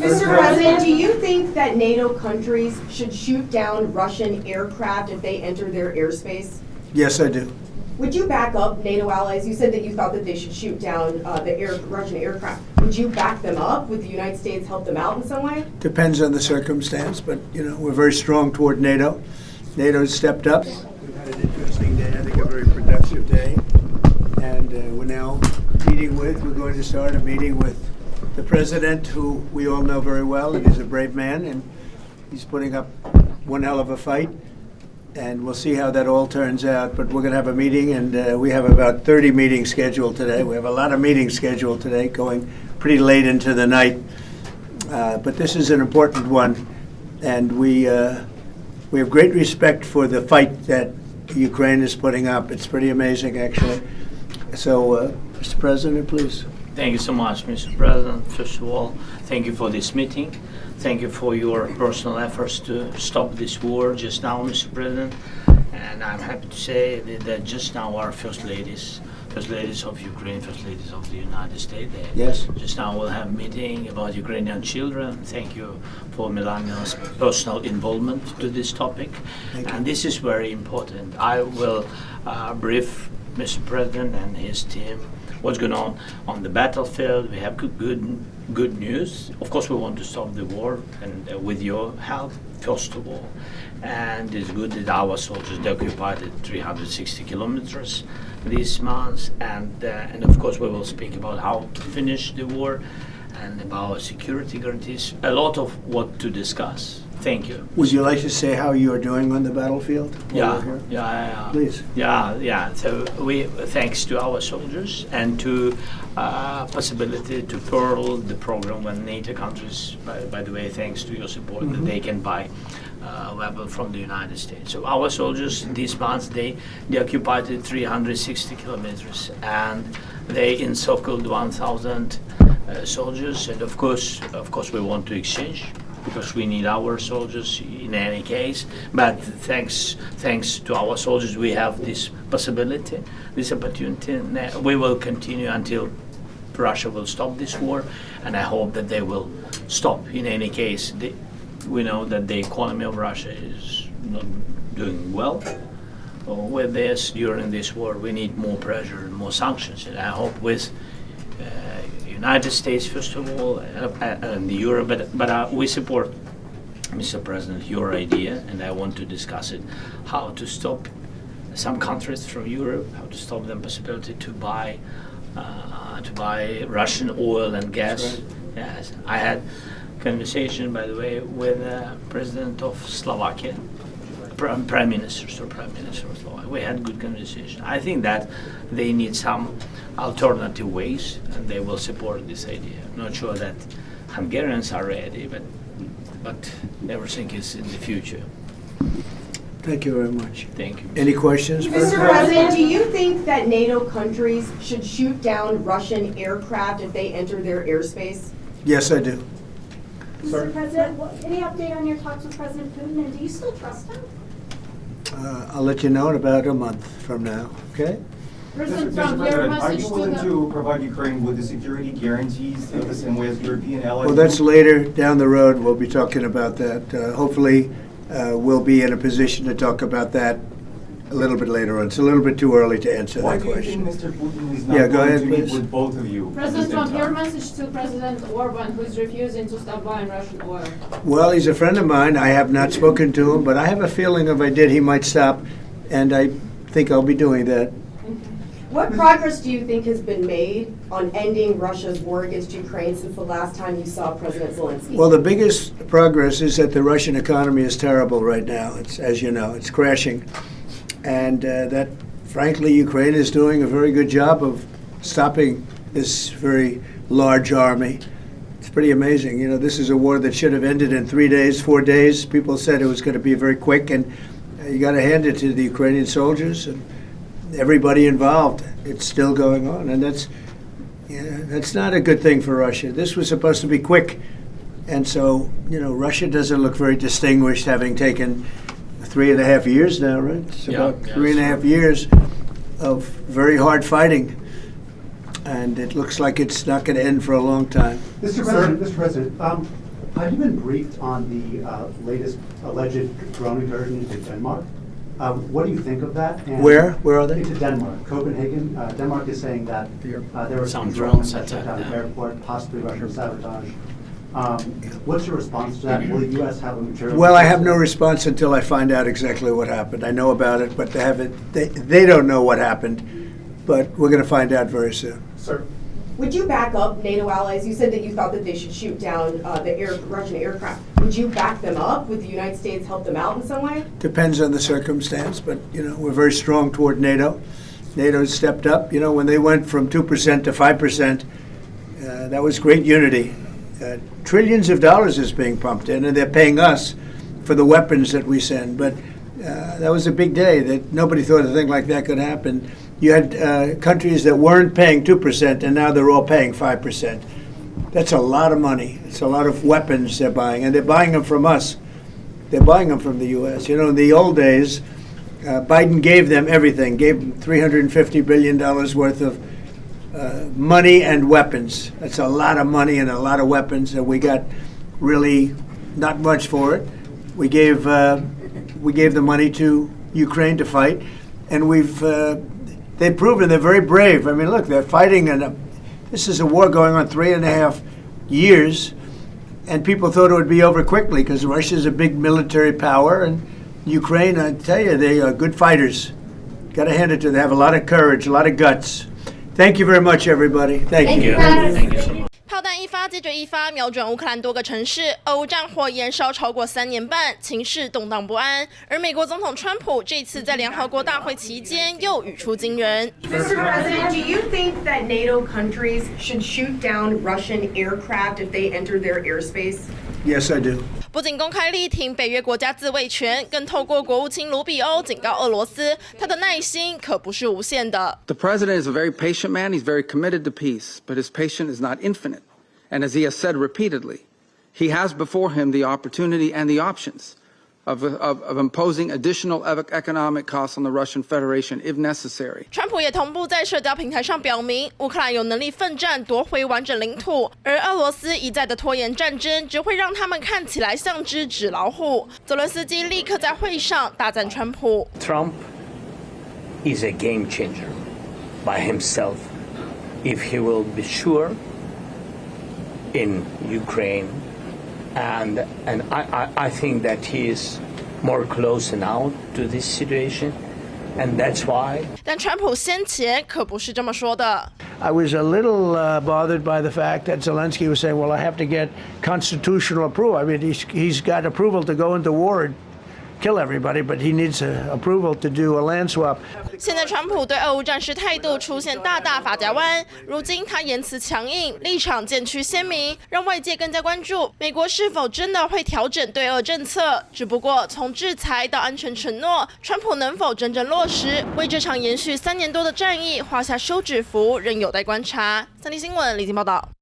Mr. President, do you think that NATO countries should shoot down Russian aircraft if they enter their airspace? Yes, I do. Would you back up NATO allies? You said that you thought that they should shoot down the Russian aircraft. Would you back them up? Would the United States help them out in some way? Depends on the circumstance, but we're very strong toward NATO. NATO's stepped up. We've had an interesting day, I think a very productive day. And we're going to start a meeting with the president, who we all know very well, and he's a brave man, and he's putting up one hell of a fight. And we'll see how that all turns out. But we're going to have a meeting, and we have about 30 meetings scheduled today. We have a lot of meetings scheduled today, going pretty late into the night. But this is an important one, and we have great respect for the fight that Ukraine is putting up. It's pretty amazing, actually. So, Mr. President, please. Thank you so much, Mr. President. First of all, thank you for this meeting. Thank you for your personal efforts to stop this war just now, Mr. President. And I'm happy to say that just now our first ladies of Ukraine, first ladies of the United States, Yes. just now we'll have a meeting about Ukrainian children. Thank you for Melania's personal involvement to this topic. And this is very important. I will brief Mr. President and his team what's going on the battlefield. We have good news. Of course, we want to stop the war, and with your help, first of all. And it's good that our soldiers occupied 360 kilometers this month. And of course, we will speak about how to finish the war and about security guarantees. A lot of what to discuss. Thank you. Would you like to say how you are doing on the battlefield? Yeah. Please. Yeah. So thanks to our soldiers and to possibility to pearl the program when NATO countries, by the way, thanks to your support, that they can buy weapons from the United States. So our soldiers this month, they occupied 360 kilometers, and they encircled 1,000 soldiers. And of course we want to exchange, because we need our soldiers in any case. But thanks to our soldiers, we have this possibility, this opportunity. We will continue until Russia will stop this war, and I hope that they will stop. In any case, we know that the economy of Russia is not doing well with this. During this war, we need more pressure and more sanctions, and I hope with United States, first of all, and Europe, but we support, Mr. President, your idea, and I want to discuss it, how to stop some countries from Europe, how to stop them possibility to buy Russian oil and gas. That's right. Yes, I had conversation, by the way, with President of Slovakia, Prime Minister of Slovakia. We had good conversation. I think that they need some alternative ways, and they will support this idea. I'm not sure that Hungarians are ready, but everything is in the future. Thank you very much. Thank you. Any questions? Mr. President, do you think that NATO countries should shoot down Russian aircraft if they enter their airspace? Yes, I do. Mr. President, any update on your talks with President Putin, and do you still trust him? I'll let you know in about a month from now, okay? President Mr. Trump, your President, are message you to willing the... to provide Ukraine with the security guarantees the same way as European allies? Well, that's later down the road. We'll be talking about that. Hopefully, we'll be in a position to talk about that a little bit later on. It's a little bit too early to answer Why that do you question. think Mr. Putin is Yeah, not go going ahead, to meet please. with both of you? President Trump, your message to President Orban, who is refusing to stop buying Russian oil. Well, he's a friend of mine. I have not spoken to him, but I have a feeling if I did, he might stop, and I think I'll be doing that. What progress do you think has been made on ending Russia's war against Ukraine since the last time you saw President Zelenskyy? Well, the biggest progress is that the Russian economy is terrible right now. It's, as you know, it's crashing. And that, frankly, Ukraine is doing a very good job of stopping this very large army. It's pretty amazing. You know, this is a war that should have ended in 3 days, 4 days. People said it was going to be very quick, and you got to hand it to the Ukrainian soldiers and everybody involved. It's still going on, and that's not a good thing for Russia. This was supposed to be quick, and so, you know, Russia doesn't look very distinguished, having taken 3.5 years now, right? It's about 3.5 years of very hard fighting, and it looks like it's not going to end for a long time. Mr. President, Have you been briefed on the latest alleged drone incursion into Denmark? What do you think of that? And Where are they? Into Denmark, Copenhagen. Denmark is saying that there were some Some drones drones that shut down attacked, the yeah. airport, possibly Russian sabotage. What's your response to that? Will the U.S. have a material? Well, I have no response until I find out exactly what happened. I know about it, but they don't know what happened. But we're going to find out very soon. Sir. Would you back up NATO allies? You said that you thought that they should shoot down the Russian aircraft. Would you back them up? Would the United States help them out in some way? Depends on the circumstance, but we're very strong toward NATO. NATO's stepped up. When they went from 2% to 5%, that was great unity. Trillions of dollars is being pumped in, and they're paying us for the weapons that we send. But that was a big day. That nobody thought a thing like that could happen. You had countries that weren't paying 2%, and now they're all paying 5%. That's a lot of money. It's a lot of weapons they're buying, and they're buying them from us. They're buying them from the U.S. In the old days, Biden gave them everything, gave them $350 billion worth of money and weapons. That's a lot of money and a lot of weapons, and we got really not much for it. We gave the money to Ukraine to fight, and they've proven they're very brave. I mean, look, they're fighting, and this is a war going on 3.5 years, and people thought it would be over quickly because Russia's a big military power, and Ukraine, I tell you, they are good fighters. Got to hand it to them. They have a lot of courage, a lot of guts. Thank you very much, everybody. Thank you. Thank you so much. 炮弹一发接着一发，瞄准乌克兰多个城市，俄乌战火延烧超过3年半，情势动荡不安。而美国总统川普这次在联合国大会期间又语出惊人。Mr. President, do you think that NATO countries should shoot down Russian aircraft if they enter their airspace? Yes, I do. 不仅公开力挺北约国家自卫权，更透过国务卿卢比欧警告俄罗斯，他的耐心可不是无限的。The president is a very patient man. He's very committed to peace, but his patience is not infinite. And as he has said repeatedly, he has before him the opportunity and the options of imposing additional economic costs on the Russian Federation if necessary. 川普也同步在社交平台上表明，乌克兰有能力奋战夺回完整领土，而俄罗斯一再的拖延战争，只会让他们看起来像只纸老虎。泽伦斯基立刻在会上大赞川普。Trump is a game changer by himself if he will be sure in Ukraine, and I think that he is more close now to this situation, and that's why. 但川普先前可不是这么说的。I was a little bothered by the fact that Zelenskyy was saying, well, I have to get constitutional approval. I mean, he's got approval to go into war and kill everybody, but he needs approval to do a land swap. 现在川普对俄乌战事态度出现大发夹弯，如今他言辞强硬，立场渐趋鲜明，让外界更加关注美国是否真的会调整对俄政策。只不过从制裁到安全承诺，川普能否真正落实，为这场延续3年多的战役画下休止符，仍有待观察。三立新闻李晶报道。